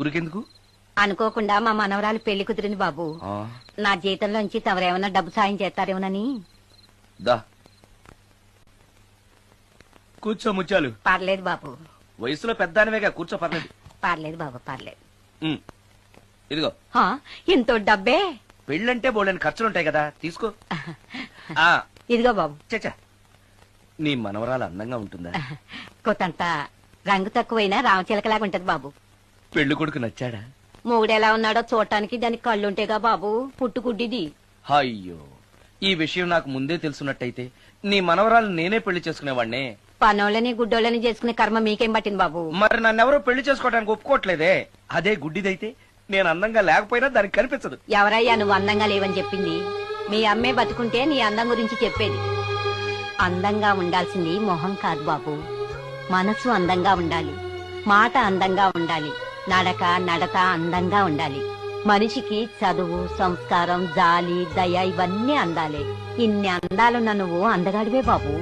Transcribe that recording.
ఊరికెందుకు? అనుకోకుండా మా మనవరాలు పెళ్లి కుదిరింది బాబు. నా జీతంలోంచి తమరేమన్నా డబ్బు సాయం చేస్తారేమోనని. దా కూర్చో ముత్యాలు. పర్లేదు బాబు. వయసులో పెద్దానివేగా, కూర్చో. పర్లేదు పర్లేదు బాబు, పర్లేదు. ఇదిగో ఇంతో డబ్బే. పెళ్ళంటే బోళ్ళని ఖర్చులుంటాయి కదా, తీసుకో. ఇదిగో బాబు. చచ్చా, నీ మనవరాలు అందంగా ఉంటుందా? కొత్తంత రంగు తక్కువైనా రామచిలకలాగా ఉంటది బాబు. పెళ్లి కొడుకు నచ్చాడా? మూడెలా ఉన్నాడో చూడటానికి దానికి కళ్ళుంటేగా బాబు పుట్టుకుడ్డిది. అయ్యో, ఈ విషయం నాకు ముందే తెలుసున్నట్టయితే నీ మనవరాలు నేనే పెళ్లి చేసుకునేవాడినే. పనోళ్ళని గుడ్డోళ్ళని చేసుకునే కర్మ మీకేం పట్టింది బాబు? మరి నన్నెవరో పెళ్లి చేసుకోవడానికి ఒప్పుకోవట్లేదే. అదే గుడ్డిదైతే నేను అందంగా లేకపోయినా దానికి కనిపించదు. ఎవరయ్యా నువ్వు అందంగా లేవని చెప్పింది? మీ అమ్మే బతుకుంటే నీ అందం గురించి చెప్పేది. అందంగా ఉండాల్సింది మొహం కాదు బాబు, మనసు అందంగా ఉండాలి, మాట అందంగా ఉండాలి, నడత అందంగా ఉండాలి. మనిషికి చదువు, సంస్కారం, జాలి, దయ ఇవన్నీ అందాలే. ఇన్ని అందాలున్న నువ్వు అందగాడివే బాబు.